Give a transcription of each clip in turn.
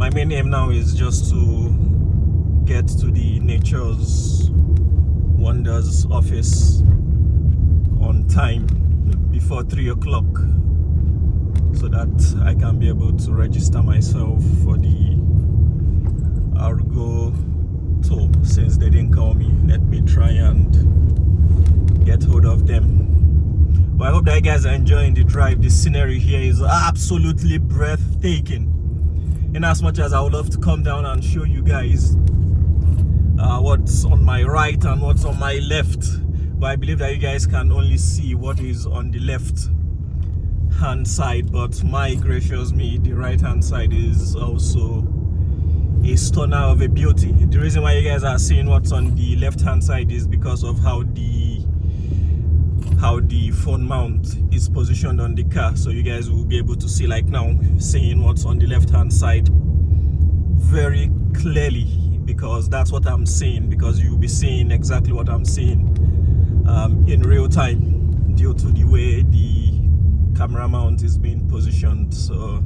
my main aim now is just to get to the Nature's Wonders office on time before 3 o'clock, so that I can be able to register myself for the Argo tour. Since they didn't call me, let me try and get hold of them. Well, I hope that you guys are enjoying the drive. The scenery here is absolutely breathtaking. In as much as I would love to come down and show you guys what's on my right and what's on my left, but I believe that you guys can only see what is on the left hand side. But my gracious me, the right hand side is also a stunner of a beauty. The reason why you guys are seeing what's on the left hand side is because of how the phone mount is positioned on the car, so you guys will be able to see, like now, seeing what's on the left hand side very clearly, because that's what I'm seeing, because you'll be seeing exactly what I'm seeing in real time due to the way the camera mount is being positioned, so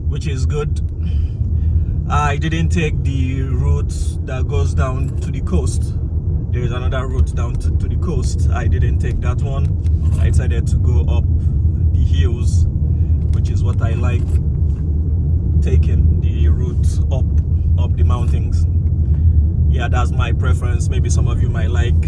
which is good. I didn't take the route that goes down to the coast. There is another route down to the coast. I didn't take that one. I decided to go up the hills, which is what I like, taking the route up the mountains. Yeah, that's my preference. Maybe some of you might like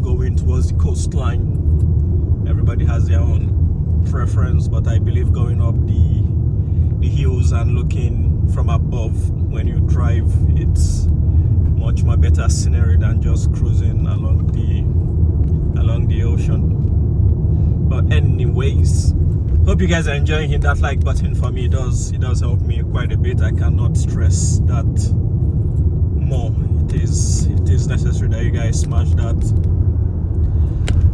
going towards the coastline. Everybody has their own preference, but I believe going up the hills and looking from above when you drive, it's much more better scenery than just cruising along the ocean. But anyways, hope you guys are enjoying. Hit that like button for me. It does help me quite a bit. I cannot stress that more. It is necessary that you guys smash that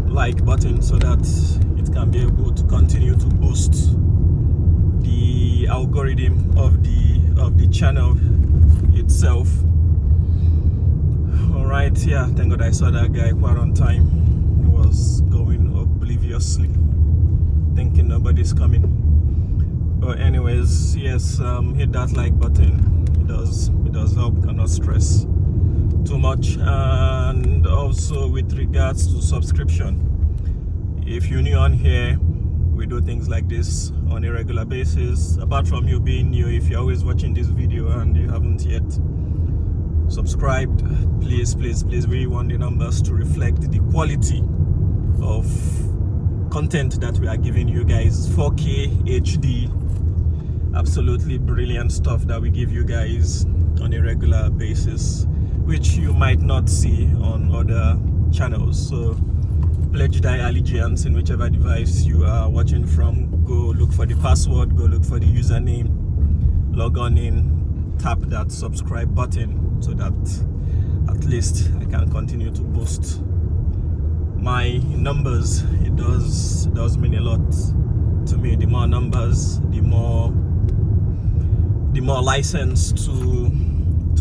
like button so that it can be able to continue to boost the algorithm of the channel itself. Alright, yeah, thank God I saw that guy quite on time. He was going obliviously, thinking nobody's coming. But anyways, yes, hit that like button. It does help. Cannot stress too much. And also with regards to subscription, if you're new on here, we do things like this on a regular basis. Apart from you being new, if you're always watching this video and you haven't yet subscribed, please we want the numbers to reflect the quality of content that we are giving you guys. 4K HD, absolutely brilliant stuff that we give you guys on a regular basis, which you might not see on other channels. So pledge thy allegiance in whichever device you are watching from. Go look for the password, go look for the username, log on in, tap that subscribe button, so that at least I can continue to boost my numbers. It does mean a lot to me. The more numbers, the more license to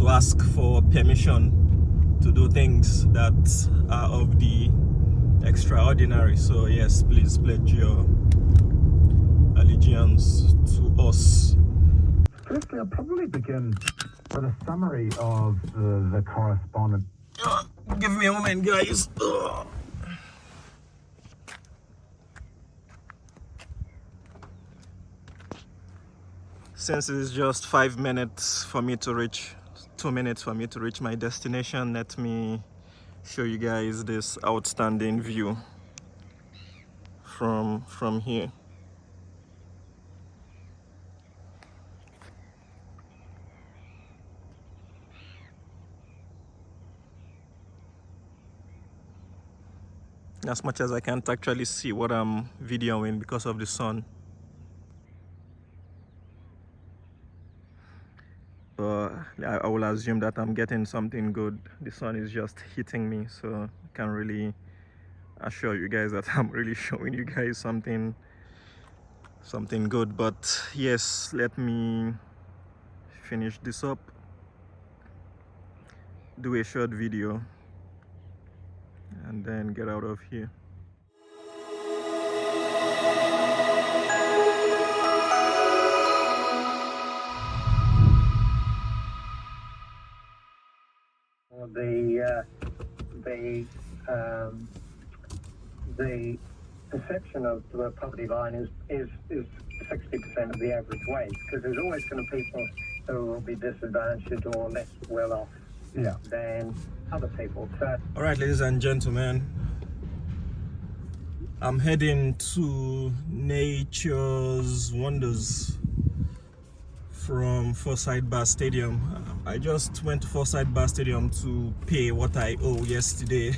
ask for permission to do things that are of the extraordinary. So yes, please pledge your allegiance to us. Firstly, I'll probably begin with a summary of the correspondence. Give me a moment, guys. Since it's just 5 minutes for me to reach, 2 minutes for me to reach my destination, let me show you guys this outstanding view from here. As much as I can't actually see what I'm videoing because of the sun. But I will assume that I'm getting something good. The sun is just hitting me, so I can't really assure you guys that I'm really showing you guys something good. But yes, let me finish this up, do a short video, and then get out of here. the perception of the poverty line is 60% of the average wage, because there's always going to be people who will be disadvantaged or less well off than other people. So, all right, ladies and gentlemen, I'm heading to Nature's Wonders from Forsyth Bar Stadium. I just went to Forsyth Bar Stadium to pay what I owe yesterday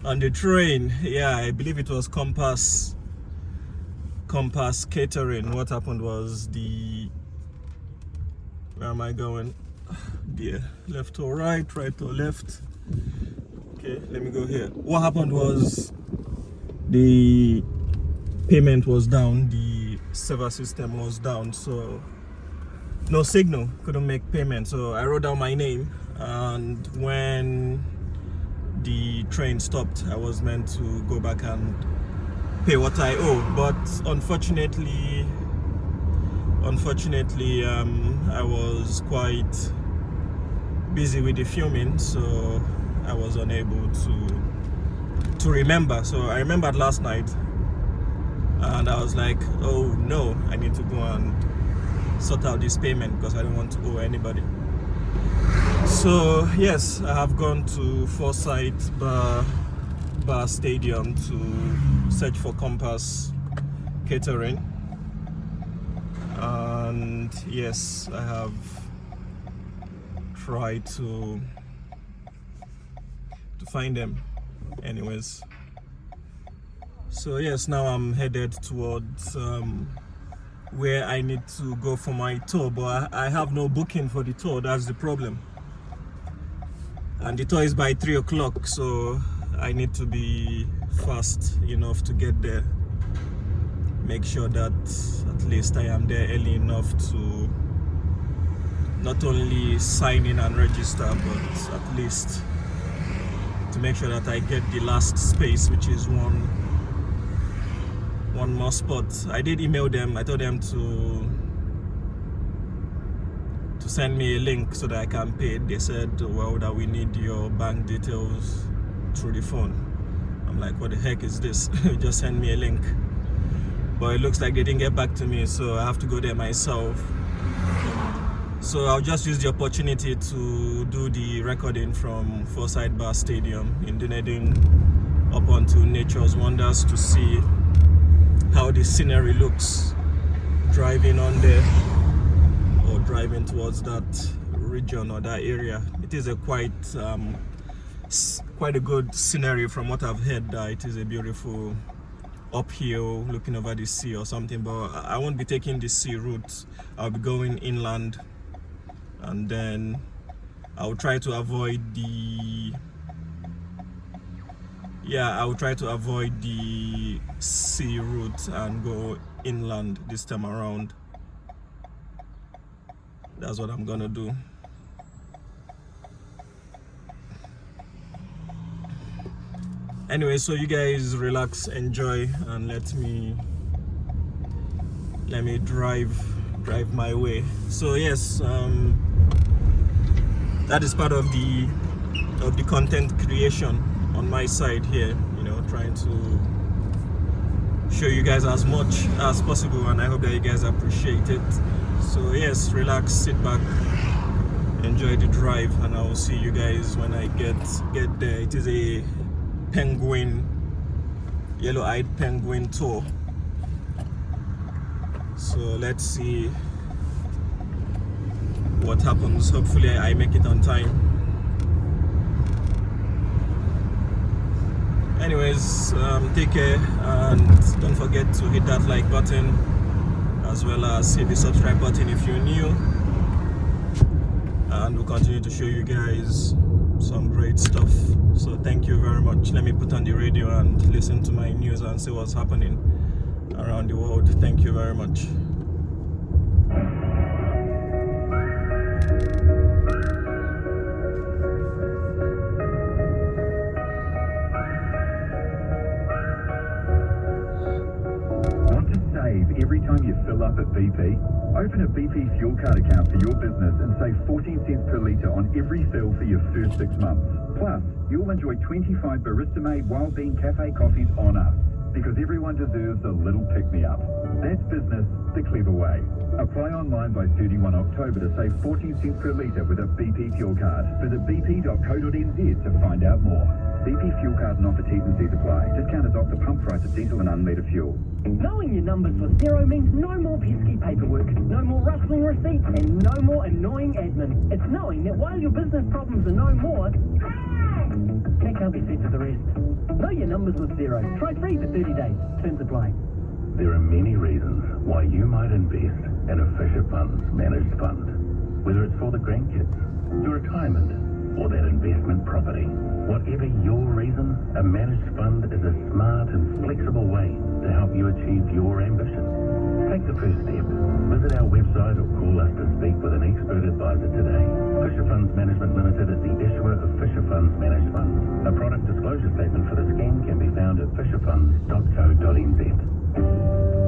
on the train. Yeah, I believe it was Compass Catering. What happened was where am I going? Dear, left or right or left? Okay, let me go here. What happened was the payment was down, the server system was down, so no signal, couldn't make payment. So I wrote down my name, and when the train stopped, I was meant to go back and pay what I owe, but unfortunately I was quite busy with the filming, so I was unable to remember. So I remembered last night, and I was like, oh no, I need to go and sort out this payment because I don't want to owe anybody. So yes, I have gone to Forsyth Bar Stadium to search for Compass Catering, and yes, I have tried to find them. Anyways, so yes, now I'm headed towards where I need to go for my tour, but I have no booking for the tour. That's the problem, and the tour is by 3 o'clock, so I need to be fast enough to get there. Make sure that at least I am there early enough to not only sign in and register, but at least to make sure that I get the last space, which is one more spot. I did email them. I told them to send me a link so that I can pay. They said, well, that we need your bank details through the phone. I'm like, what the heck is this? Just send me a link. But it looks like they didn't get back to me, so I have to go there myself. So I'll just use the opportunity to do the recording from Forsyth Bar Stadium in Dunedin up onto Nature's Wonders to see how the scenery looks driving on there, or driving towards that region or that area. It is a quite a good scenery from what I've heard. It is a beautiful uphill looking over the sea or something, but I won't be taking the sea route. I'll be going inland, and then I'll try to avoid the sea route and go inland this time around. That's what I'm gonna do. Anyway, so you guys relax, enjoy, and let me drive my way. So yes, that is part of the content creation on my side here, trying to show you guys as much as possible, and I hope that you guys appreciate it. So yes, relax, sit back, enjoy the drive, and I will see you guys when I get there. It is a yellow-eyed penguin tour, so let's see what happens. Hopefully I make it on time. Anyways, take care, and don't forget to hit that like button, as well as hit the subscribe button if you're new, and we'll continue to show you guys some great stuff. So thank you very much. Let me put on the radio and listen to my news and see what's happening around the world. Thank you very much. Want to save every time you fill up at BP? Open a BP fuel card account for your business and save 14 cents per litre on every fill for your first 6 months. Plus, you'll enjoy 25 barista-made Wild Bean Cafe coffees on us, because everyone deserves a little pick-me-up. That's business the clever way. Apply online by 31 October to save 14 cents per litre with a BP fuel card. Visit bp.co.nz to find out more. BP fuel card and offer T's and C's apply. Discount is off the pump price of diesel and unleaded fuel. Knowing your numbers with Xero means no more pesky paperwork, no more rustling receipts, and no more annoying admin. It's knowing that while your business problems are no more, that can't be said for the rest. Know your numbers with Xero. Try free for 30 days. Terms apply. There are many reasons why you might invest in a Fisher Funds managed fund. Whether it's for the grandkids, your retirement, or that investment property. Whatever your reason, a managed fund is a smart and flexible way to help you achieve your ambition. Take the first step. Visit our website or call us to speak with an expert advisor today. Fisher Funds Management Limited is the issuer of Fisher Funds Managed Funds. A product disclosure statement for the scheme can be found at fisherfunds.co.nz.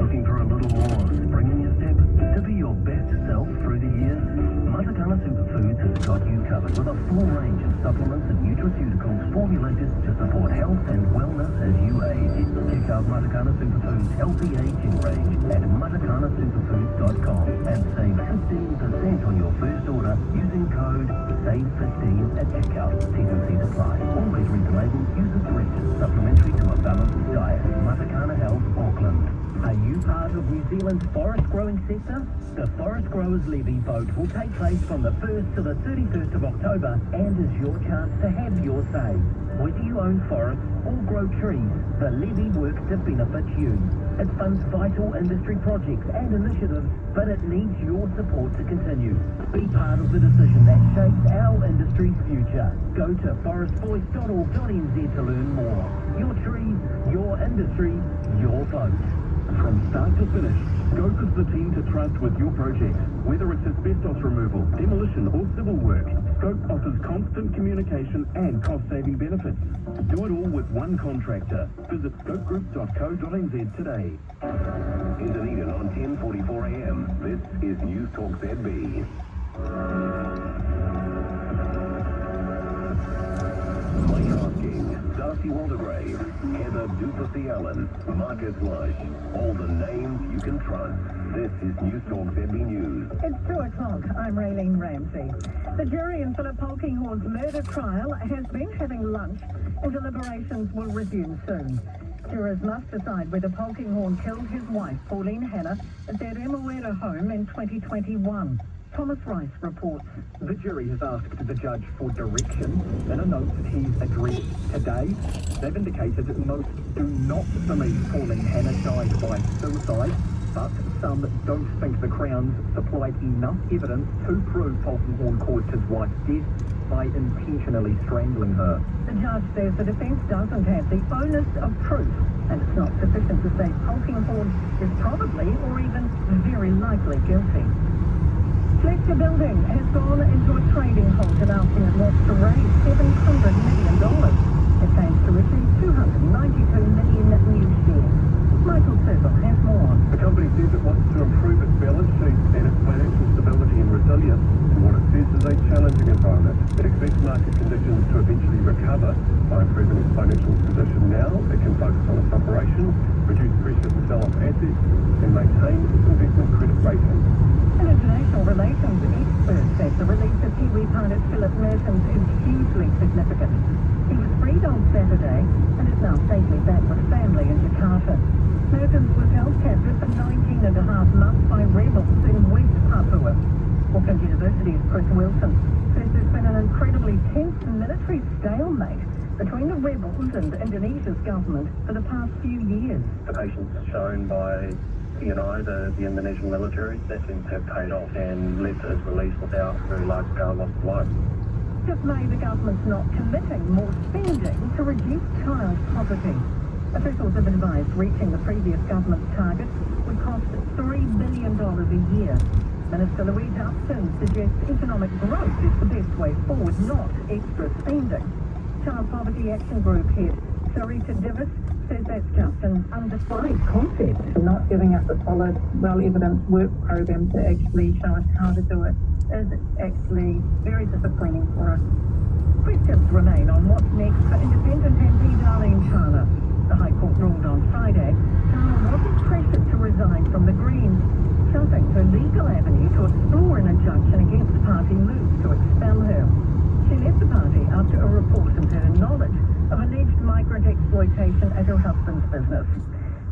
Looking for a little more spring in your step to be your best self through the years? Matakana Superfoods has got you covered with a full range of supplements and nutraceuticals formulated to support health and wellness as you age. Check out Matakana Superfoods Healthy Aging range at matakanasuperfoods.com and save 15% on your first order using code SAVE15 at checkout. T&Cs apply. Always read the label. Use as directed. Supplementary to a balanced diet. Matakana Health, Auckland. Are you part of New Zealand's forest growing sector? The Forest Growers Levy vote will take place from the 1st to the 31st of October and is your chance to have your say. Whether you own forests or grow trees, the levy works to benefit you. It funds vital industry projects and initiatives, but it needs your support to continue. Be part of the decision that shapes our industry's future. Go to forestvoice.org.nz to learn more. Your trees, your industry, your vote. From start to finish, Scope is the team to trust with your project. Whether it's asbestos removal, demolition or civil work, Scope offers constant communication and cost-saving benefits. Do it all with one contractor. Visit scopegroup.co.nz today. In Dunedin on 10:44 a.m. This is News Talk ZB. Mike Hosking, Darcy Waldegrave, Heather Duplessis Allen, Marcus Lush, all the names you can trust. This is News Talk ZB News. It's 2 o'clock. I'm Raylene Ramsey. The jury in Philip Polkinghorne's murder trial has been having lunch and deliberations will resume soon. Jurors must decide whether Polkinghorne killed his wife, Pauline Hannah, at their Emawera home in 2021. Thomas Rice reports. The jury has asked the judge for direction in a note that he's addressed today. They've indicated that most do not believe Pauline Hannah died by suicide, but some don't think the Crown's supplied enough evidence to prove Polkinghorne caused his wife's death by intentionally strangling her. The judge says the defence doesn't have the onus of proof, and it's not sufficient to say Polkinghorne is probably or even very likely guilty. Fletcher Building has gone into a trading halt announcing it wants to raise $700 million. It aims to receive 292 million new shares. Michael Silver has more. The company says it wants to improve its balance sheet and its financial stability and resilience in what it says is a challenging environment. It expects market conditions to eventually recover by improving its financial position now. It can focus on its operations, reduce pressure to sell off assets, and maintain its investment credit rating. An international relations expert says the release of Kiwi pilot Philip Mertens is hugely significant. He was freed on Saturday and is now safely back with family in Jakarta. Mertens was held captive for 19 and a half months by rebels in West Papua. Auckland University's Chris Wilson says there's been an incredibly tense military stalemate between the rebels and Indonesia's government for the past few years. The patience shown by the Indonesian military, that seems to have paid off and led to his release without a very large-scale loss of life. Dismay the government's not committing more spending to reduce child poverty. Officials have advised reaching the previous government's target would cost $3 billion a year. Minister Louise Upton suggests economic growth is the best way forward, not extra spending. Child Poverty Action Group head Sarita Divis says that's just an undefined concept. Not giving us a solid, well-evidenced work program to actually show us how to do it is actually very disappointing for us. Questions remain on what's next for independent MP Darlene Turner. The High Court ruled on Friday Turner wasn't pressured to resign from the Greens, shutting her legal avenue to explore an injunction against party moves to expel her. She left the party after a report into her knowledge of alleged migrant exploitation at her husband's business.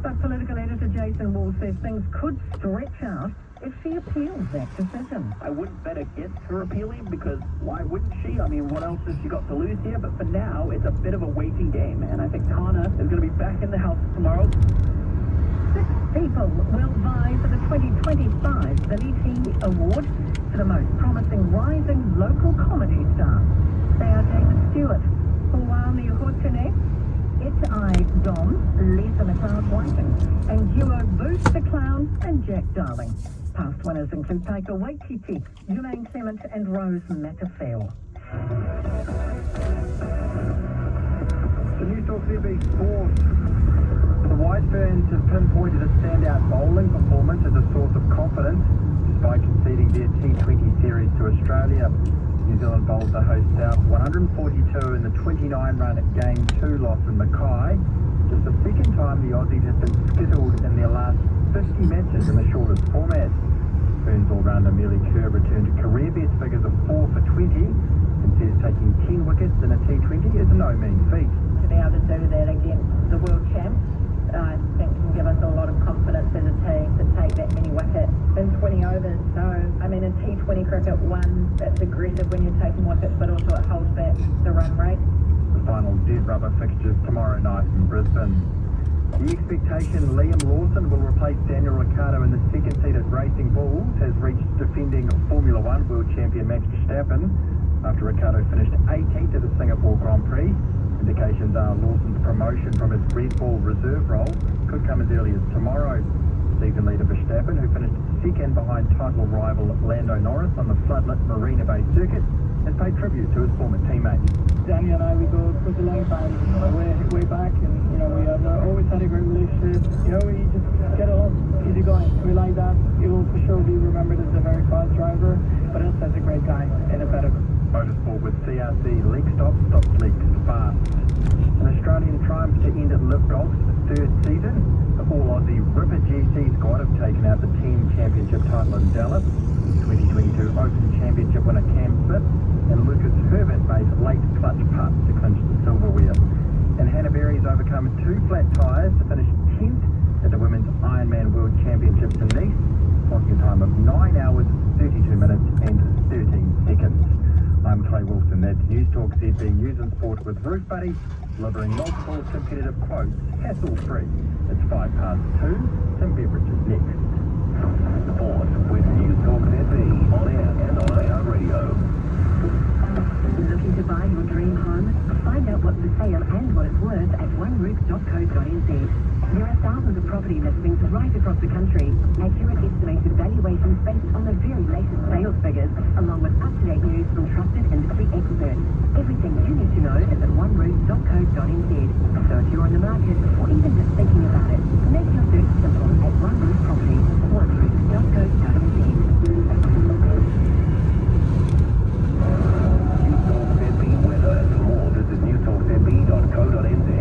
But political editor Jason Wall says things could stretch out if she appeals that decision. I wouldn't bet against her appealing because why wouldn't she? I mean, what else has she got to lose here? But for now, it's a bit of a waiting game, and I think Tana is going to be back in the House tomorrow. 6 people will vie for the 2025 Billy T Award for the most promising rising local comedy star. They are David Stewart, Hawani Hotene, It-I Dom, Lisa McLeod-Whiting, and duo Booth the Clown and Jack Darling. Past winners include Taika Waititi, Julaine Clement and Rose Matafel. The News Talk CB Sport. The Whiteburns have pinpointed a standout bowling performance as a source of confidence despite conceding their T20 series to Australia. New Zealand bowled the host out 142 in the 29-run Game 2 loss in Mackay. Just the second time the Aussies have been skittled in their last 50 matches in the shortest format. Burns all-rounder Amelia Kerr returned to career best figures of 4 for 20 and says taking 10 wickets in a T20 is no mean feat. To be able to do that against the world champs, I think can give us a lot of confidence as a team to take that many wickets in 20 overs. So, I mean, in T20 cricket, one, it's aggressive when you're taking wickets, but also it holds back the run rate. The final dead rubber fixtures tomorrow night in Brisbane. The expectation Liam Lawson will replace Daniel Ricciardo in the second seat at Racing Bulls has reached defending Formula One world champion Max Verstappen after Ricciardo finished 18th at the Singapore Grand Prix. Indications are Lawson's promotion from his Red Bull reserve role could come as early as tomorrow. Season leader Verstappen, who finished second behind title rival Lando Norris on the floodlit Marina Bay circuit, has paid tribute to his former teammates. Danny and I, we go with the long time, way back, and we have always had a great relationship. We just get along, easy going. We like that. He will for sure be remembered as a very fast driver, but also as a great guy in a paddock. Motorsport with CRC leg stops legs fast. An Australian triumph to end at Live Golf's third season. The all-Aussie Ripper GC squad have taken out the team championship title in Dallas. 2022 Open Championship winner Cam Phipps and Lucas Herbert made late clutch putts to clinch the silverware. And Hannah Berry's overcome 2 flat tyres to finish 10th at the Women's Ironman World Championships in Nice, clocking a time of 9 hours, 32 minutes and 13 seconds. I'm Clay Wilson, that's News Talk ZB News and Sport with Roof Buddy, delivering multiple competitive quotes, hassle-free. It's 2:05. Tim Beveridge is next. Sport with News Talk ZB on air and on iHeartRadio. Looking to buy your dream home? Find out what's for sale and what it's worth at oneroof.co.nz. There are thousands of property listings right across the country. Accurate estimated valuations based on the very latest sales figures, along with up-to-date news from trusted industry experts. Everything you need to know is at oneroof.co.nz. So if you're in the market, or even just thinking about it, make your search simple at One Roof Properties, oneroof.co.nz. Newstalkzb.co.nz.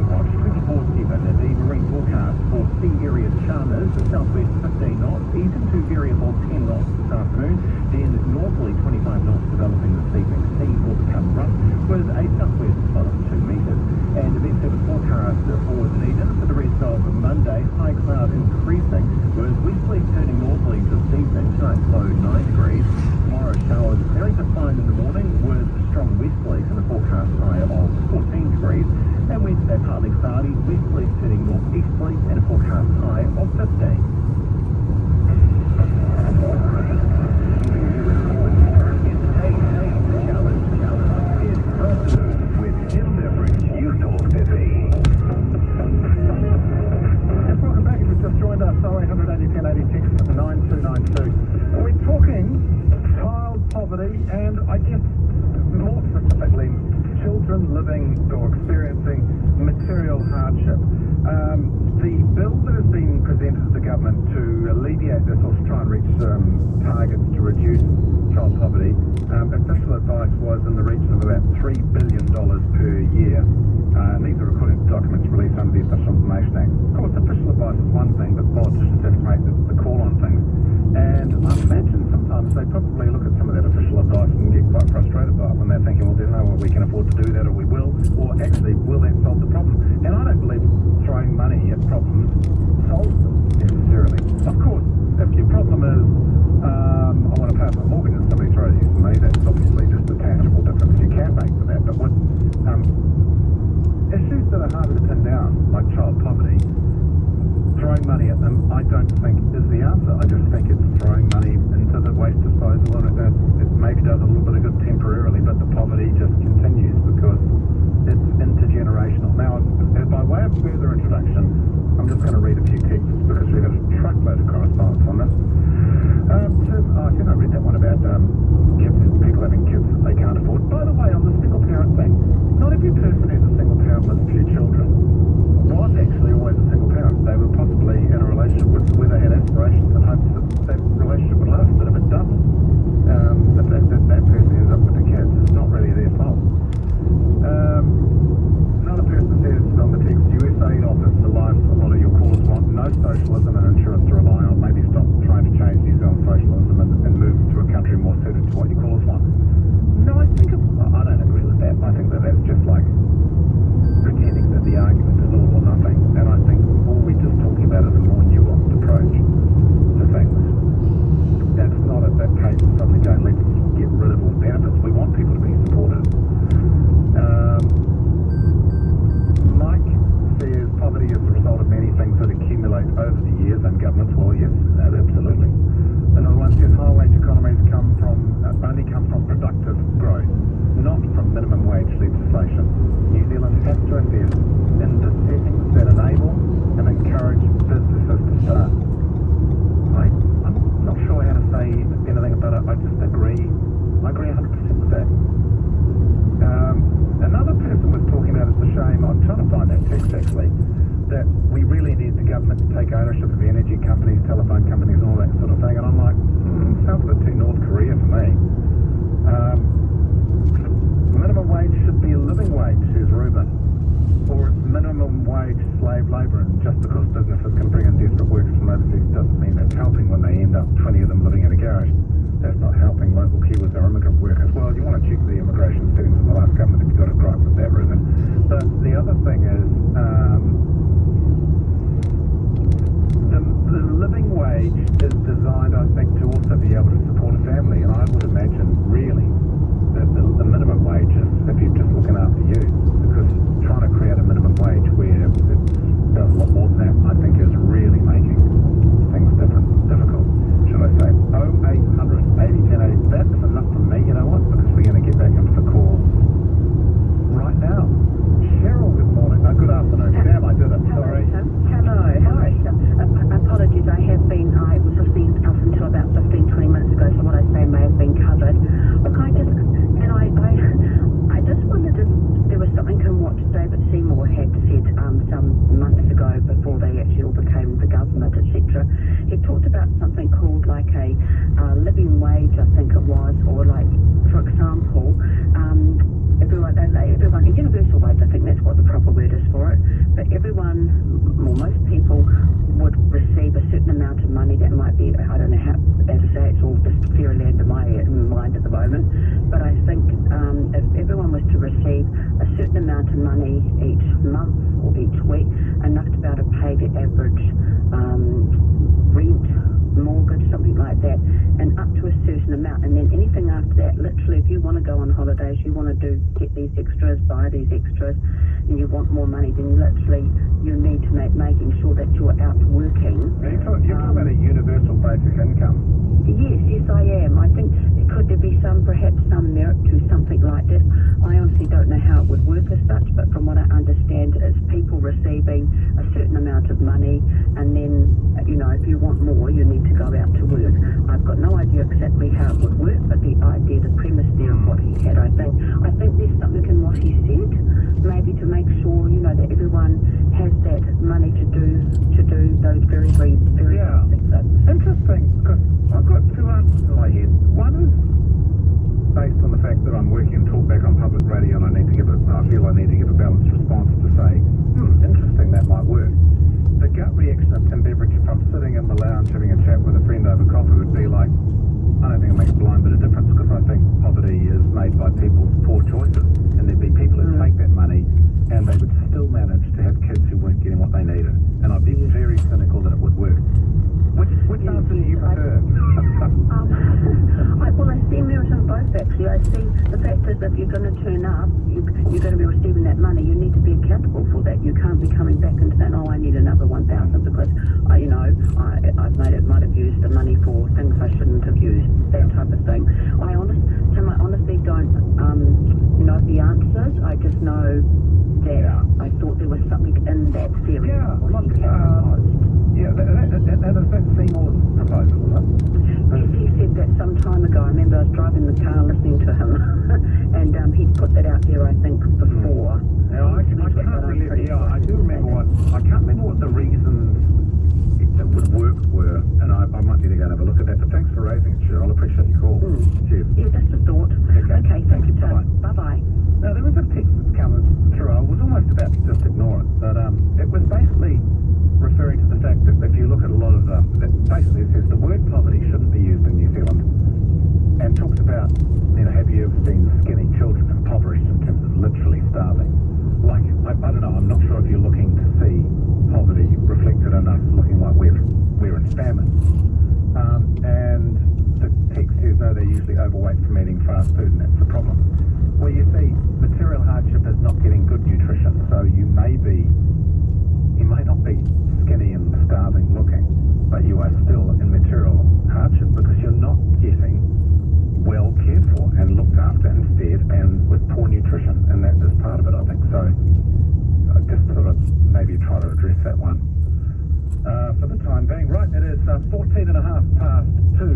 Watch 24/7 the marine forecast for sea area Chalmers, southwest 15 knots, east to variable 10 knots this afternoon, then northerly 25 knots developing this evening. Sea will become rough with a southwest flow of 2 metres. And the best service forecast for Dunedin for the rest of Monday, high cloud increasing with westerly turning northerly this evening, tonight's low 9 degrees. Tomorrow showers fairly defined in the morning with strong westerlies and a forecast high of 14 degrees. And Wednesday partly cloudy, westerlies turning northeasterly and a forecast high of 15. We're talking child poverty and I guess more specifically children children living or experiencing material hardship. The bill that has been presented to the government to alleviate this or to try and reach targets to reduce child poverty, official advice was in the region of about $3 billion per year. And these are according to documents released under the Official Information Act. Of course, official advice is one thing, but politicians have to make the call on things. And I imagine sometimes they probably look at some of that official advice and get quite frustrated by it when they're thinking, well, there's no way we can afford to do that, or we will, or actually, will that solve the problem? And I don't believe throwing money at problems solves them necessarily. Of course, if your problem is, I want to pay off my mortgage and somebody throws you some money, that's obviously just a tangible difference you can make for that. But with issues that are harder to pin down, like child poverty, throwing money at them, I don't think is the answer. I just think it's throwing money into the waste disposal, and it maybe does a little bit of good temporarily, but the poverty just continues because it's intergenerational. Now, by way of further introduction, I'm just going to read a few texts because we've got a truckload of correspondence on this. I think I read that one about kids, people having kids that they can't afford. By the way, on the single parent thing, not every person who's a single parent with a few children was actually always a single parent. They were possibly in a relationship where they had aspirations and hopes that relationship would last. But if it doesn't, that person ends up with the kids. It's not really their fault. Another person says on the text, USAID offers the life a lot of your callers want. No socialism and insurance to rely on. Maybe stop trying to change New Zealand socialism and move to a country more suited to what your callers want. No, I don't agree with that. I think that's just like pretending that the argument is all or nothing. And I think all we're just talking about is a more nuanced approach to things. It's not a case of suddenly going, let's get rid of all benefits. We want people to be supported. Mike says poverty is the result of many things that accumulate over the years, and governments, well, yes, absolutely. Another one says high wage economies only come from productive growth, not from minimum wage legislation. New Zealand has to invest in the settings that enable and encourage businesses to start. I'm not sure how to say anything about it. I just agree. I agree 100% with that. Another person was talking about, it's a shame, I'm trying to find that text actually, that we really need the government to take ownership of energy companies, telephone companies and all that sort of thing. And I'm like, sounds a bit too North Korea for me. Minimum wage should be a living wage, says Ruben. Or it's minimum wage slave labour, and just because businesses can bring in desperate workers from overseas doesn't mean that's helping when they end up 20 of them living in a garage. That's not helping local Kiwis or immigrant workers. Well, you want to check the immigration settings of the last government if you've got a gripe with that, Ruben. But the other thing is, the living wage is designed, I think, to also be able to support a family, and I would imagine really that the minimum wage is if you're just looking after you, because trying to create a minimum wage where it does a lot more than that, I think, is really making things difficult, should I say. 0800 80 1080, that is enough from me, you know what, because we're going to get back into the calls right now. Cheryl, good morning. Good afternoon. Sam, I did it. Sorry. Hello. Apologies, I was listening up until about 15-20 minutes ago, so what I say may have been covered. Look, I just wondered if there was something in what David Seymour had said some months ago before they actually all became the government, etc. He talked about something called like a living wage, I think it was, or like, for example, everyone, universal wage, I think that's what the proper word is for it, but everyone, well, most people would receive a certain amount of money that might be, I don't know how to say, it's all just fairly under my mind at the moment, but I think if everyone was to receive a certain amount of money each month or each week, enough to be able to pay the average rent, mortgage, something like that, and up to a certain amount, and then anything after that, literally, if you want to go on holidays, you want to get these extras, buy these extras, and you want more money, then literally you need to making sure that you're out working. You're talking about a universal basic income. Yes, I am. I think could there be perhaps some merit to something like this? I honestly don't know how it would work as such, but from what I understand, it's people receiving a certain amount of money, and then, if you want more, you need to go out to work. I've got no idea exactly how it would work, but the idea, the premise there of what he had, I think there's something in what he said if you're going to turn up, you're going to be receiving that money. You need to be accountable for that. You can't be coming back and saying, "Oh, I need another 1,000 because might have used the money for things I shouldn't have used." That type of thing. I honestly don't know the answers. I just know that I thought there was something in that theory. Yeah, look, and is that Seymour's proposal, was it? He said that some time ago. I remember I was driving the car listening to him, and he'd put that out there, I think, before. Yeah, I can't remember. Yeah, I do remember I can't remember what the reasons that would work were, and I might need to go and have a look at that. But thanks for raising it, Cheryl. I appreciate your call. Cheers. Yeah, that's a thought. Okay, thank you, Tom. Bye-bye. Now, there was a text that's coming through. I was almost about to just ignore it, but it was basically referring to the fact that if you look at a lot of basically it says the word poverty shouldn't be used in New Zealand, and talks about, have you ever seen skinny children impoverished in terms of literally starving? Like, I don't know, I'm not sure if you're looking to see poverty reflected in us looking like we're in famine. And the text says, no, they're usually overweight from eating fast food, and that's the problem. Well, you see, material hardship is not getting good nutrition, so you may not be skinny and starving looking, but you are still in material hardship because you're not getting well cared for and looked after and fed and with poor nutrition, and that is part of it, I think. So I just thought I'd maybe try to address that one for the time being. Right, it is 2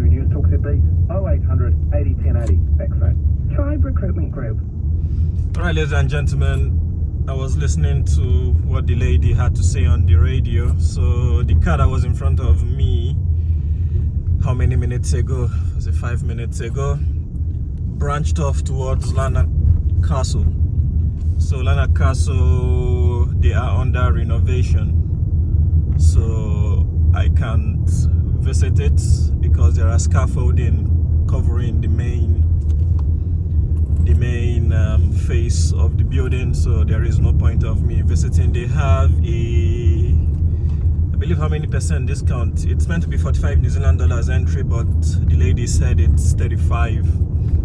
News Talk ZB 0800 80 1080. Back soon. Tribe Recruitment Group. All right, ladies and gentlemen, I was listening to what the lady had to say on the radio. So the car that was in front of me, how many minutes ago? Was it 5 minutes ago? Branched off towards Lanark Castle. So Lanark Castle, they are under renovation. So I can't visit it because there are scaffolding covering the main face of the building, so there is no point of me visiting. They have I believe how many percent discount. It's meant to be 45 New Zealand dollars entry, but the lady said it's 35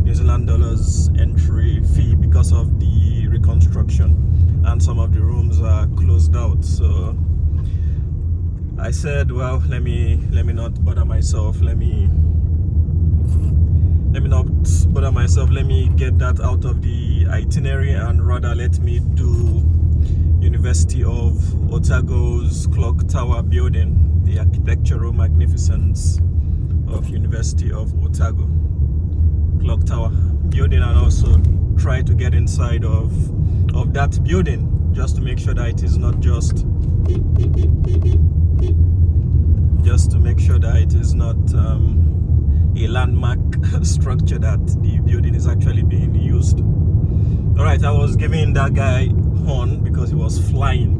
New Zealand dollars entry fee because of the reconstruction, and some of the rooms are closed out. So I said, well, let me not bother myself. Let me not bother myself. Let me get that out of the itinerary, and rather let me do University of Otago's clock tower building, the architectural magnificence of University of Otago clock tower building, and also try to get inside of that building just to make sure that it is not just to make sure that it is not a landmark structure, that the building is actually being used. All right, I was giving that guy horn because he was flying,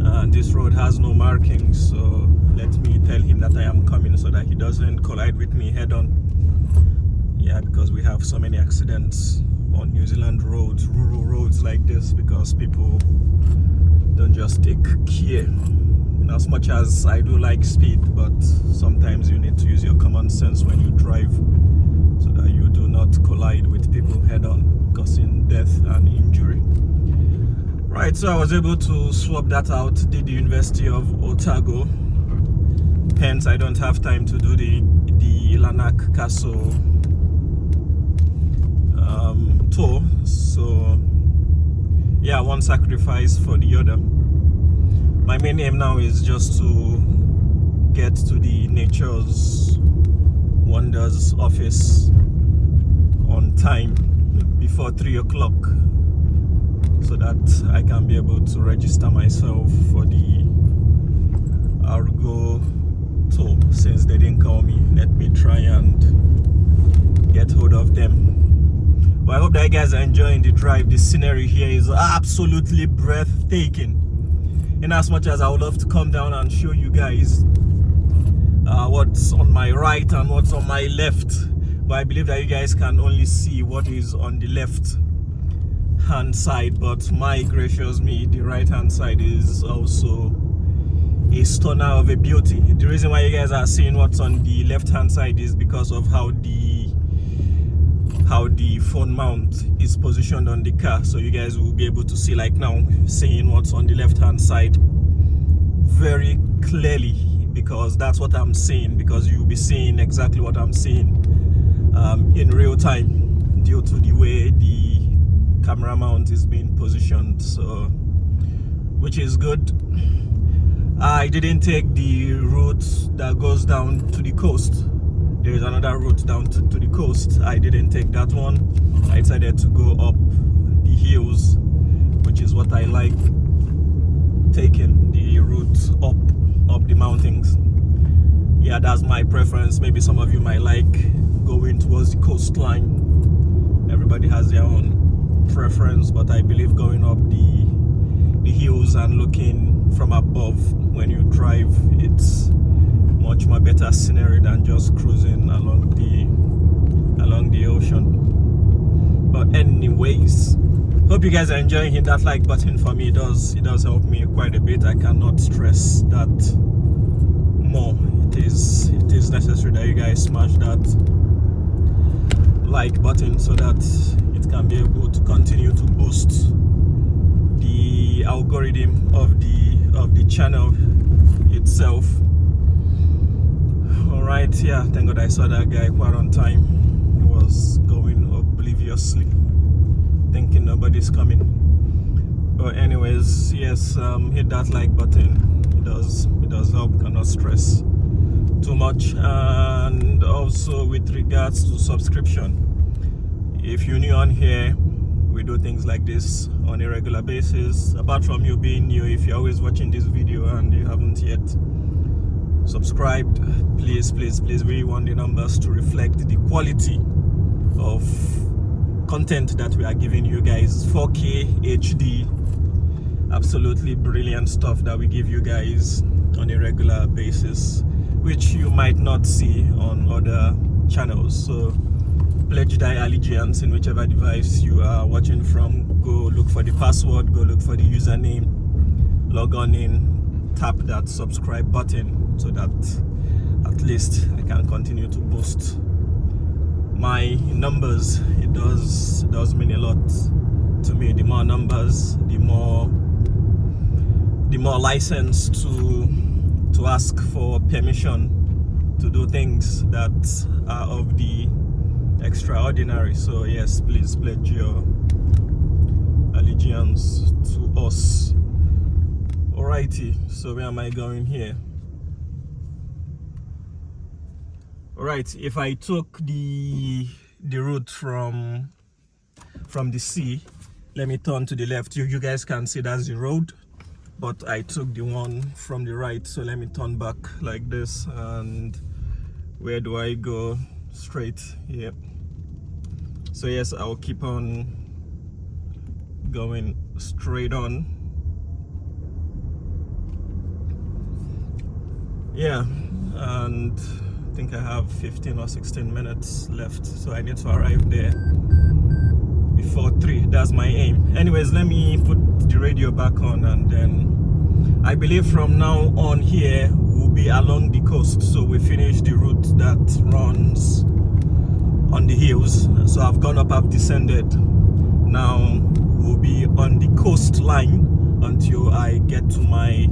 and this road has no markings, so let me tell him that I am coming so that he doesn't collide with me head on. Yeah, because we have so many accidents on New Zealand roads, rural roads like this, because people don't just take care. As much as I do like speed, but sometimes you need to use your common sense when you drive so that you do not collide with people head on, causing death and injury. Right, so I was able to swap that out, did the University of Otago, hence I don't have time to do the Lanark Castle tour. So yeah, one sacrifice for the other. My main aim now is just to get to the Nature's Wonders office on time before 3 o'clock, so that I can be able to register myself for the Argo tour. Since they didn't call me, let me try and get hold of them. Well, I hope that you guys are enjoying the drive. The scenery here is absolutely breathtaking. In as much as I would love to come down and show you guys what's on my right and what's on my left, but I believe that you guys can only see what is on the left hand side. But my gracious me, the right hand side is also a stunner of a beauty. The reason why you guys are seeing what's on the left hand side is because of how the how the phone mount is positioned on the car, so you guys will be able to see, like now, seeing what's on the left hand side very clearly, because that's what I'm seeing, because you'll be seeing exactly what I'm seeing in real time due to the way the camera mount is being positioned, so which is good. I didn't take the route that goes down to the coast. There is another route down to the coast. I didn't take that one. I decided to go up the hills, which is what I like, taking the route up the mountains. Yeah, that's my preference. Maybe some of you might like going towards the coastline. Everybody has their own preference, but I believe going up the hills and looking from above when you drive, it's much more better scenery than just cruising along the ocean. But anyways, hope you guys are enjoying. Hit that like button for me. It does help me quite a bit. I cannot stress that more. It is necessary that you guys smash that like button so that it can be able to continue to boost the algorithm of the channel itself. Alright, yeah, thank God I saw that guy quite on time. He was going obliviously, thinking nobody's coming. But anyways, yes, hit that like button. It does help. Cannot stress too much. And also with regards to subscription, if you're new on here, we do things like this on a regular basis. Apart from you being new, if you're always watching this video and you haven't yet subscribed, please we want the numbers to reflect the quality of content that we are giving you guys. 4K HD, absolutely brilliant stuff that we give you guys on a regular basis, which you might not see on other channels. So pledge thy allegiance in whichever device you are watching from. Go look for the password, go look for the username, log on in, tap that subscribe button so that at least I can continue to boost my numbers. It does mean a lot to me. The more numbers, the more license to ask for permission to do things that are of the extraordinary. So yes, please pledge your allegiance to us. Alrighty, so where am I going here? Alright, if I took the route from the sea, let me turn to the left. You guys can see that's the road, but I took the one from the right, so let me turn back like this. And where do I go? Straight here. So yes, I'll keep on going straight on. Yeah, and I think I have 15 or 16 minutes left, so I need to arrive there before 3. That's my aim. Anyways, let me put the radio back on, and then I believe from now on here we'll be along the coast. So we finish the route that runs on the hills. So I've gone up, I've descended. Now we'll be on the coastline until I get to my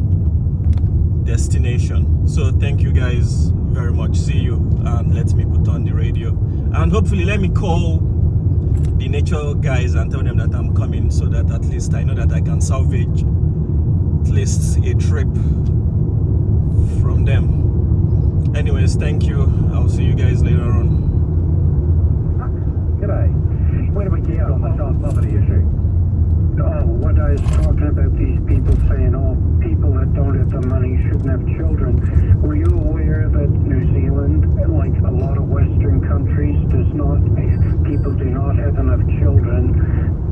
destination. So thank you guys very much. See you, and let me put on the radio, and hopefully let me call the nature guys and tell them that I'm coming, so that at least I know that I can salvage at least a trip from them. Anyways, thank you. I'll see you guys later on. G'day. Where do we get on the child poverty issue? Oh, what I was talking about, these people saying, oh, people that don't have the money shouldn't have children. Were you aware that New Zealand, like a lot of Western countries, people do not have enough children,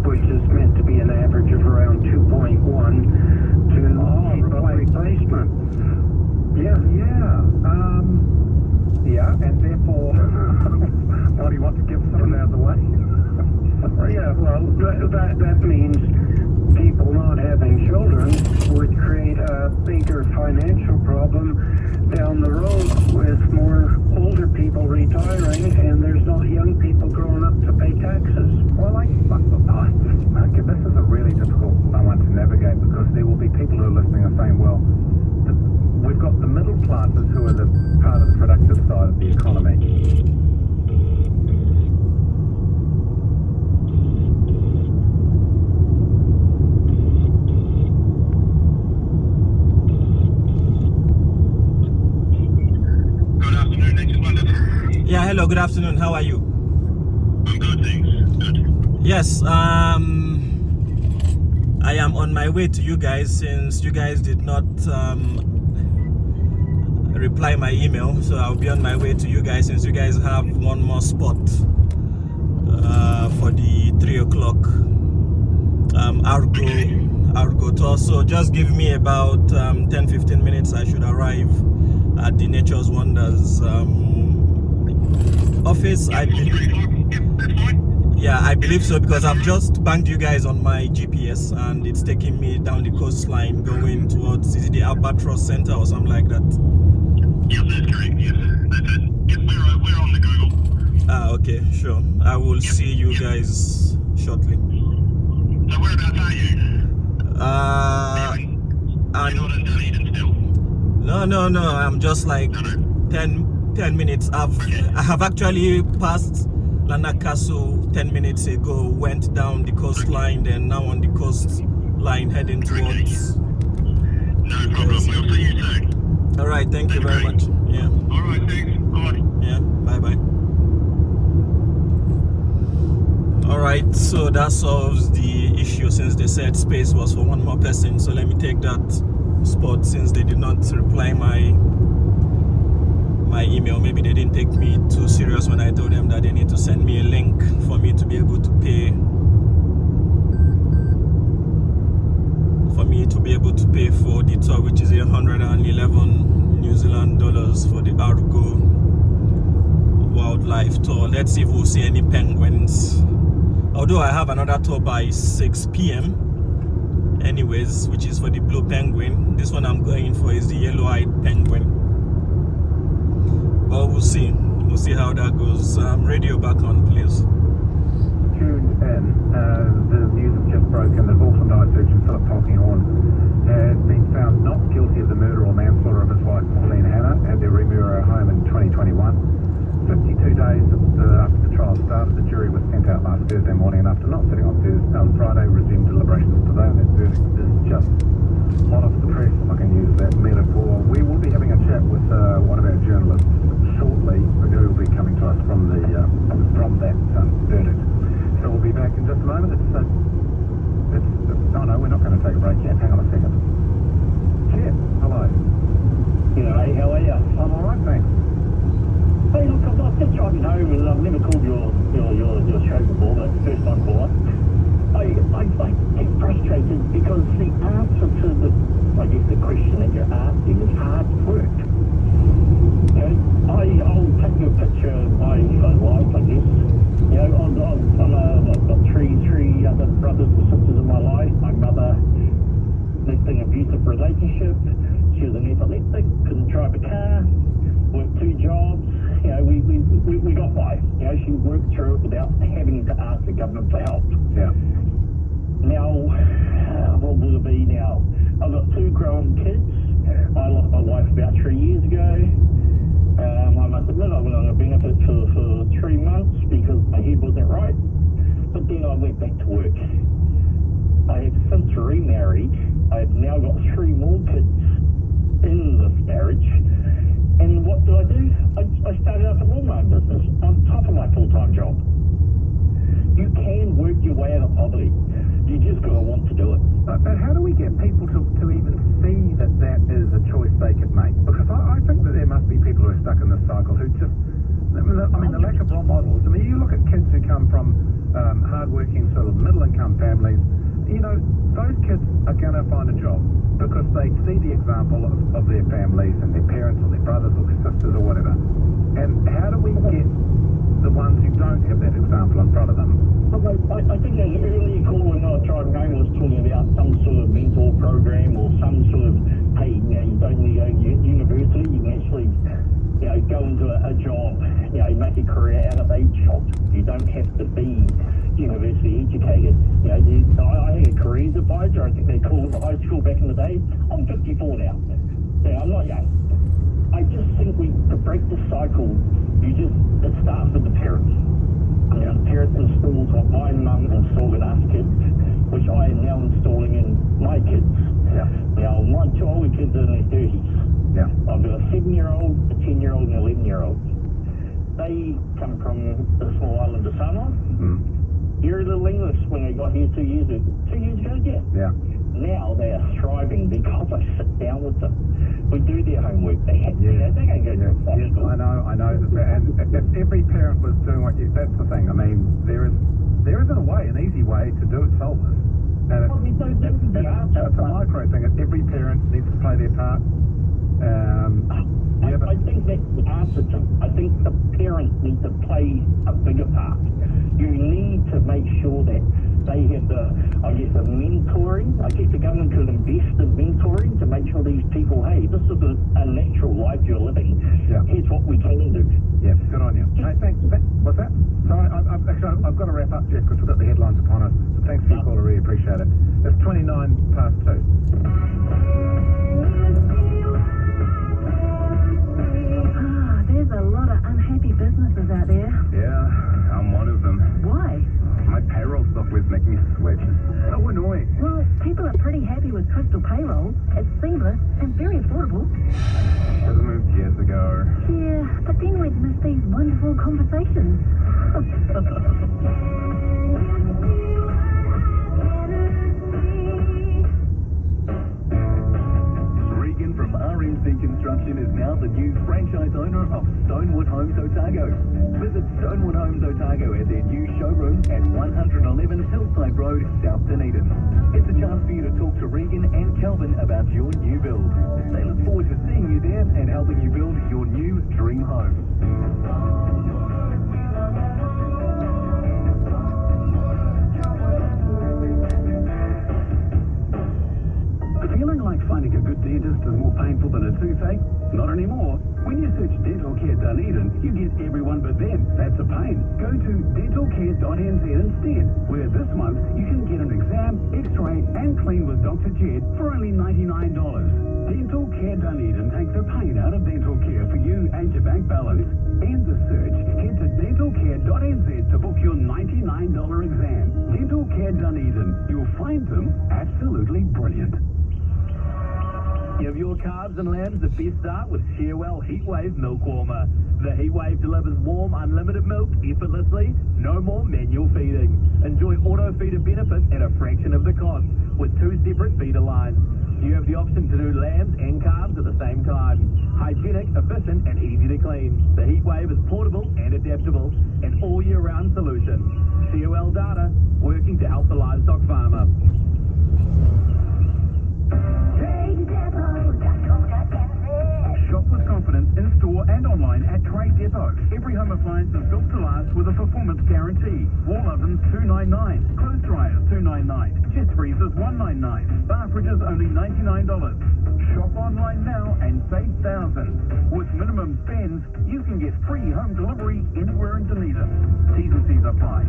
which is meant to be an average of around 2.1 to replacement. Yeah. And therefore, what do you want to give some out of the way? Yeah, well, that means people not having children would create a bigger financial problem down the road with more older people retiring, and there's not young people growing up to taxes. Well, this is a really difficult one to navigate because there will be people who are listening and saying, well, we've got the middle classes who are the part of the productive side of the economy. Good afternoon, Nick. Just wondered. Yeah, hello, good afternoon. How are you? I'm good, thanks. Good. Yes, I am on my way to you guys since you guys did not reply my email. So I'll be on my way to you guys since you guys have one more spot for the 3 o'clock Argo tour. So just give me about 10-15 minutes. I should arrive at the Nature's Wonders office. I believe. Yeah, I believe so because I've just banged you guys on my GPS and it's taking me down the coastline going towards the Albatross Center or something like that. Yes, that's correct. Yes, that's it. Yes, we're on the Google. Okay, sure. I will see you guys shortly. So whereabouts are you? You're not in Dunedin still? No. I'm just like 10 minutes. I have actually passed Lanakasu 10 minutes ago, went down the coastline, then now on the coastline heading towards. No problem. We'll see you soon. All right, thank you very much. Yeah. All right, thanks. Bye. Yeah, bye. All right, so that solves the issue since they said space was for one more person. So let me take that spot since they did not reply my email. Maybe they didn't take me too serious when I told them that they need to send me a link for me to be able to pay for the tour, which is 111 New Zealand dollars for the Argo wildlife tour. Let's see if we'll see any penguins, although I have another tour by 6 p.m. anyways, which is for the blue penguin. This one I'm going for is the yellow-eyed penguin. Well, we'll see how that goes. Radio back on, please. Tuned in, the news has just broken that Auckland Eye surgeon Philip Pukekura has been found not guilty of the murder or manslaughter of his wife Pauline Hanna at their Remuera home in 2021. 52 days after the trial started, the jury was sent out last Thursday morning, and after not sitting on Friday, resumed deliberations today, and that verdict is just hot off the press, if I can use that metaphor. We will be having a chat with one of our journalists shortly, who will be coming to us from that verdict. So we'll be back in just a moment. No, we're not going to take a break yet. Hang on a second. Jeff, hello. Hey, how are you? I'm all right, thanks. Hey, look, I've just driving home and I've never called your show before, but first time caller. I get frustrated because the answer to the question that you're asking is hard work. Okay? I'll take you a picture of my life, I guess. You know, I've got three other brothers and sisters in my life. My mother lived in an abusive relationship. She was an epileptic, couldn't drive a car, worked 2 jobs. You know, we got by. You know, she worked through it without having to ask the government for help. Yeah. Now, what will it be now? I've got 2 grown kids. I lost my wife about 3 years ago. I must admit I went on a benefit for 3 months because my head wasn't right. But then I went back to work. I have since remarried. I've now got 3 more kids in this marriage. And what do? I started up a lawnmower business on top of my full-time job. You can work your way out of poverty. You just got to want to do it. But how do we get people to even see that is a choice they could make? Because I think that there must be people who are stuck in this cycle who just, the lack of role models. I mean, you look at kids who come from hard-working sort of middle-income families, you know, those kids are going to find a job because they see the example of their families and their parents or their brothers or their sisters or whatever. And how do we get the ones who don't have that example in front of them? I think as an earlier call when I was driving home was talking about some sort of mentor program or some sort of, hey, you know, you don't need to go to university, you can actually, you know, go and into a job, you know, you make a career out of a job. You don't have to be university educated. You know, I had a careers advisor, I think they called it high school back in the day. I'm 54 now. Yeah, I'm not young. I just think to break the cycle, it starts with the parents. You know, the parents installs what my mum installed in us kids, which I am now installing in my kids. Yeah. Now, my two older kids are in their 30s. Yeah. I've got a 7-year-old, a 10-year-old, and an 11-year-old. They come from the small island of Samoa. You're a little English when they got here 2 years ago. 2 years ago, yeah. Yeah. Now they are thriving because I sit down with them. We do their homework. They have to, they don't go to Yes, school. I know. And if every parent was doing that's the thing. I mean, there isn't a way, an easy way to do it solvers. And it's a micro thing. Every parent needs to play their part. I think that's the answer to it. I think the parents need to play a bigger part. You need to make sure that they have the mentoring. I guess the government could invest in mentoring to make sure these people, hey, this is a natural life you're living. Yeah. Here's what we can do. Yes, good on you. Hey, thanks. What's that? Sorry, I've got to wrap up, Jeff, because we've got the headlines upon us. But thanks for your call, I really appreciate it. It's 2. There's a lot of unhappy businesses out there. Yeah, I'm one of them. Why? My payroll software's making me switch. It's so annoying. Well, people are pretty happy with Crystal Payroll. It's seamless and very affordable. Should have moved years ago. Yeah, but then we'd miss these wonderful conversations. Regan from RMC Construction is now the new franchise owner of Stonewood Homes Otago. Visit Stonewood Homes Otago at their new showroom at 111 Hillside Road, South Dunedin. It's a chance for you to talk to Regan and Kelvin about your new build. They look forward to seeing you there and helping you build your new dream home. Feeling like finding a good dentist is more painful than a toothache? Not anymore. When you search Dental Care Dunedin, you get everyone but them. That's a pain. Go to dentalcare.nz instead, where this month you can get an exam, x-ray and clean with Dr. Jed for only $99. Dental Care Dunedin takes the pain out of dental care for you and your bank balance. End the search. Head to dentalcare.nz to book your $99 exam. Dental Care Dunedin. You'll find them absolutely brilliant. Give your calves and lambs the best start with Shearwell Heatwave Milk Warmer. The Heatwave delivers warm, unlimited milk effortlessly. No more manual feeding. Enjoy auto feeder benefits at a fraction of the cost with 2 separate feeder lines. You have the option to do lambs and calves at the same time. Hygienic, efficient and easy to clean. The Heatwave is portable and adaptable, an all-year-round solution. Shearwell data, working to help the livestock farmer. Shop with confidence in store and online at Trade Depot. Every home appliance is built to last with a performance guarantee. Wall ovens $299, clothes dryers $299, chest freezers $199, bar fridges only $99. Shop online now and save thousands. With minimum spends, you can get free home delivery anywhere in Dunedin. T's and C's apply.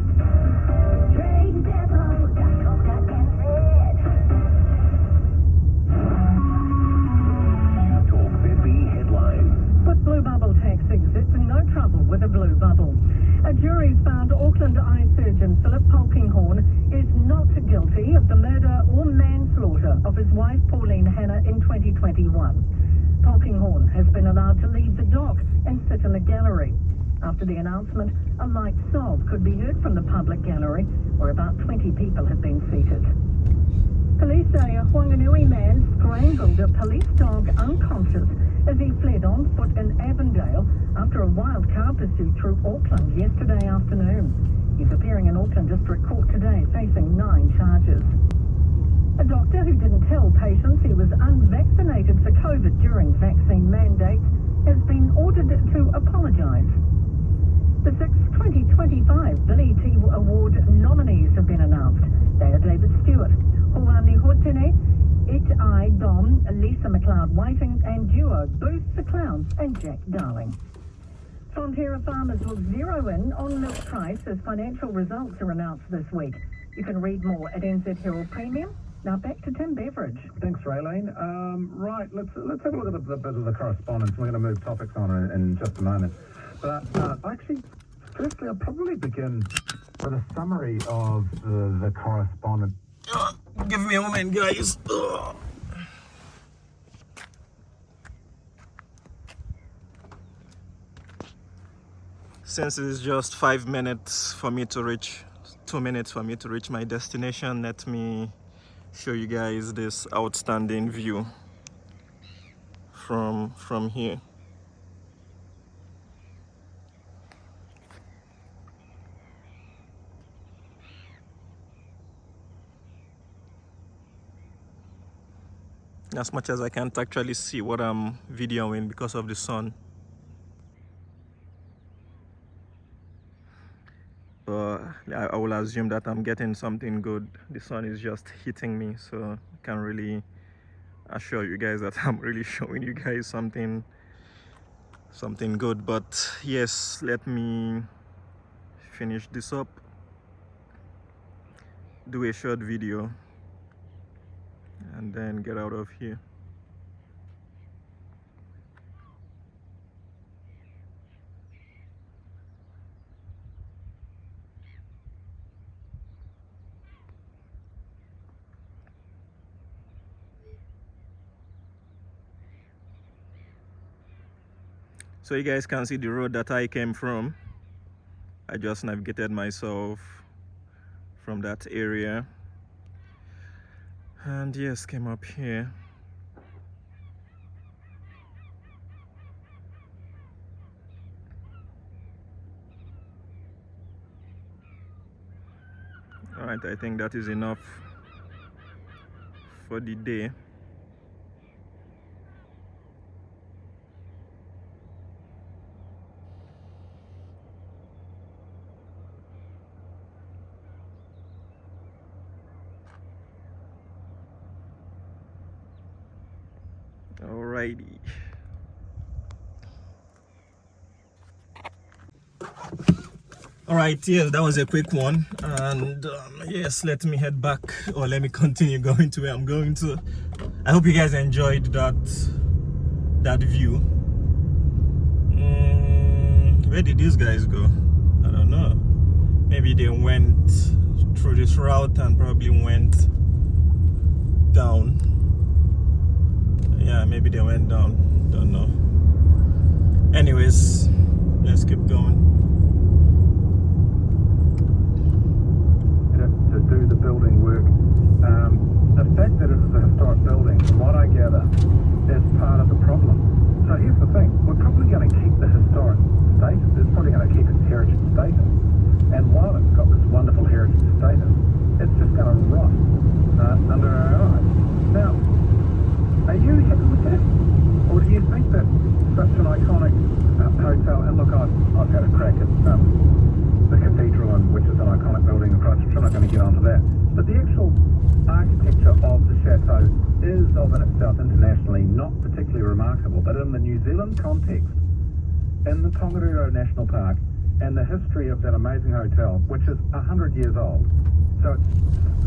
With Blue Bubble tax exits, no trouble with a blue bubble. A jury's found Auckland eye surgeon Philip Polkinghorne is not guilty of the murder or manslaughter of his wife Pauline Hanna in 2021. Polkinghorne has been allowed to leave the dock and sit in the gallery. After the announcement, a light sob could be heard from the public gallery, where about 20 people have been seated. Police say a Whanganui man strangled a police dog unconscious as he fled on foot in Avondale after a wild car pursuit through Auckland yesterday afternoon. He's appearing in Auckland District Court today, facing 9 charges. A doctor who didn't tell patients he was unvaccinated for COVID during vaccine mandates has been ordered to apologise. The 6 2025 Billy T Award nominees have been announced. They are David Stewart, Hoani Hotene, It-I Dom, Lisa McLeod-Whiting and duo Booth the Clown and Jack Darling. Fonterra farmers look zero in on milk price as financial results are announced this week. You can read more at NZ Herald Premium. Now back to Tim Beveridge. Thanks, Raylene. Right, let's have a look at the bit of the correspondence. We're going to move topics on in just a moment. But actually, firstly, I'll probably begin with a summary of the correspondence. Give me a moment, guys. Since it's just 5 minutes for me to reach, 2 minutes for me to reach my destination, let me show you guys this outstanding view from here. As much as I can't actually see what I'm videoing because of the sun. But I will assume that I'm getting something good. The sun is just hitting me, so I can't really assure you guys that I'm really showing you guys something good. But yes, let me finish this up, do a short video, and then get out of here. So you guys can see the road that I came from. I just navigated myself from that area. And yes, came up here. All right, I think that is enough for the day. Alrighty. Alright, yes, that was a quick one, and yes, let me head back, or let me continue going to where I'm going to. I hope you guys enjoyed that view. Where did these guys go? I don't know. Maybe they went through this route and probably went down. Yeah, maybe they went down, don't know. Anyways, let's keep going. To do the building work. The fact that it is a historic building, from what I gather, is part of the problem. So here's the thing, we're probably going to keep the historic status, it's probably going to keep its heritage status. And while it's got this wonderful heritage status, it's just going to rot under our eyes. Now, are you happy with that? Or do you think that such an iconic hotel, and look, I've had a crack at the cathedral, which is an iconic building in Christchurch, I'm not going to get onto that. But the actual architecture of the chateau is of in itself internationally not particularly remarkable, but in the New Zealand context, in the Tongariro National Park, and the history of that amazing hotel, which is 100 years old. So it's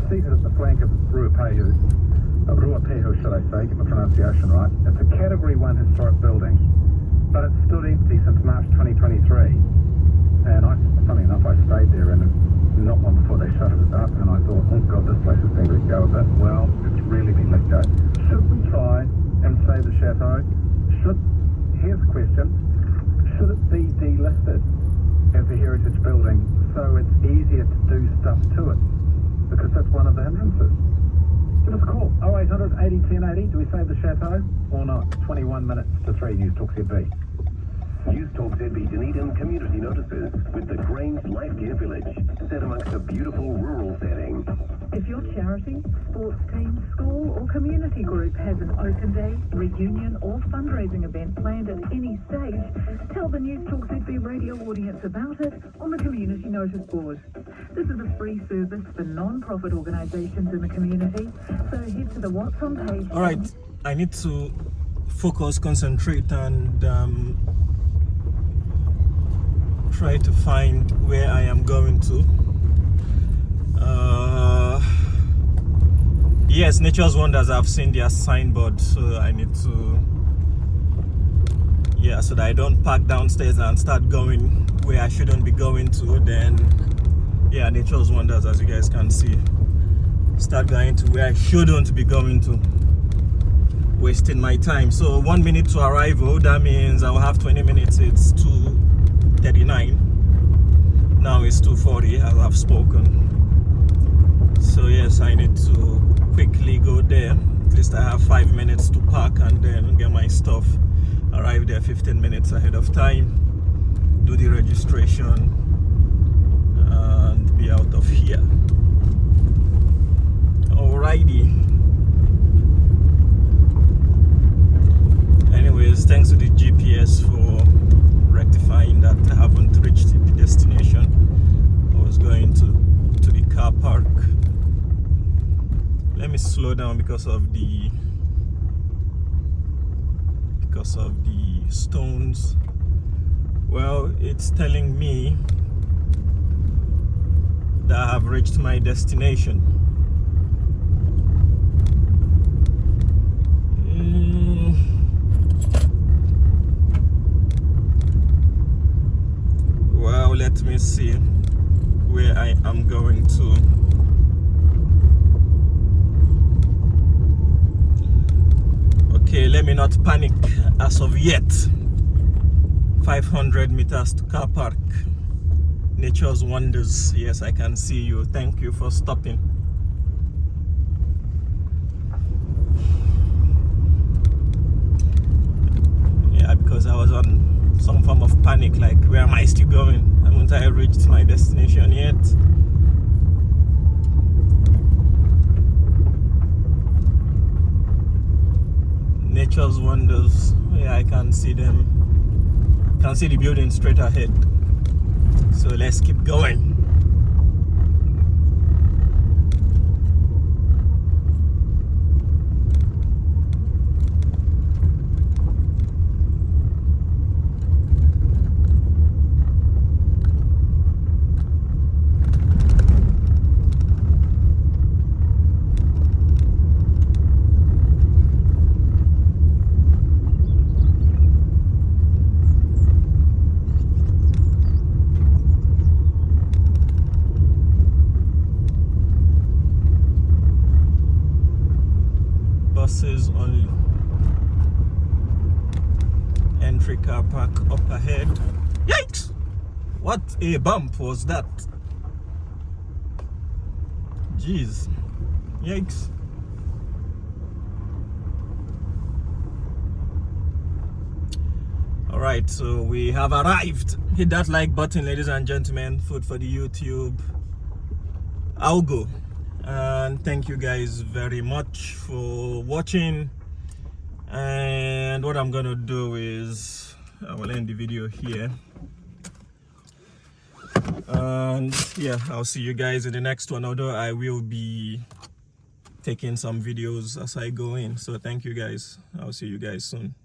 seated at the flank of Ruapehu, should I say, get my pronunciation right. It's a Category 1 historic building, but it's stood empty since March 2023. And funny enough, I stayed there and not long before they shut it up, and I thought, oh God, this place is being let go a bit. Well, it's really been let go. Should we try and save the chateau? Here's the question, should it be delisted as a heritage building so it's easier to do stuff to it? Because that's one of the hindrances. Give us a call, 0800 80 1080. Do we save the chateau or not? 21 minutes to 3, News Talk ZB. News Talk ZB Dunedin community notices with the Grange Life Care Village, set amongst a beautiful rural setting. If your charity, sports team, school or community group has an open day, reunion or fundraising event planned at any stage, tell the News Talk ZB radio audience about it on the community notice board. This is a free service for non-profit organisations in the community, so head to the What's On page. Alright, I need to focus, concentrate, and try to find where I am going to. Yes, Nature's Wonders, I've seen their signboard, so I need to, yeah, so that I don't park downstairs and start going where I shouldn't be going to. Then yeah, Nature's Wonders, as you guys can see, start going to where I shouldn't be going to, wasting my time. So 1 minute to arrival, that means I will have 20 minutes. It's 2:39. Now it's 2:40 as I've spoken. So yes, I need to quickly go there. At least I have 5 minutes to park and then get my stuff. Arrive there 15 minutes ahead of time, do the registration, and be out of here. Alrighty. Anyways, thanks to the GPS for rectifying that I haven't reached the destination. I was going to the car park. Let me slow down because of the stones. Well, it's telling me that I have reached my destination. Well, let me see where I am going to. Okay, let me not panic as of yet. 500 meters to car park. Nature's Wonders. Yes, I can see you. Thank you for stopping. Yeah, because I was on some form of panic, like, where am I still going? Haven't I reached my destination yet? Nature's Wonders. Yeah, I can see them. Can see the building straight ahead. So let's keep going. Buses only. Entry car park up ahead. Yikes! What a bump was that? Jeez. Yikes. Alright, so we have arrived. Hit that like button, ladies and gentlemen. Food for the YouTube. I'll go. And thank you guys very much for watching. And what I'm gonna do is I will end the video here, and yeah, I'll see you guys in the next one, although I will be taking some videos as I go in. So thank you guys. I'll see you guys soon.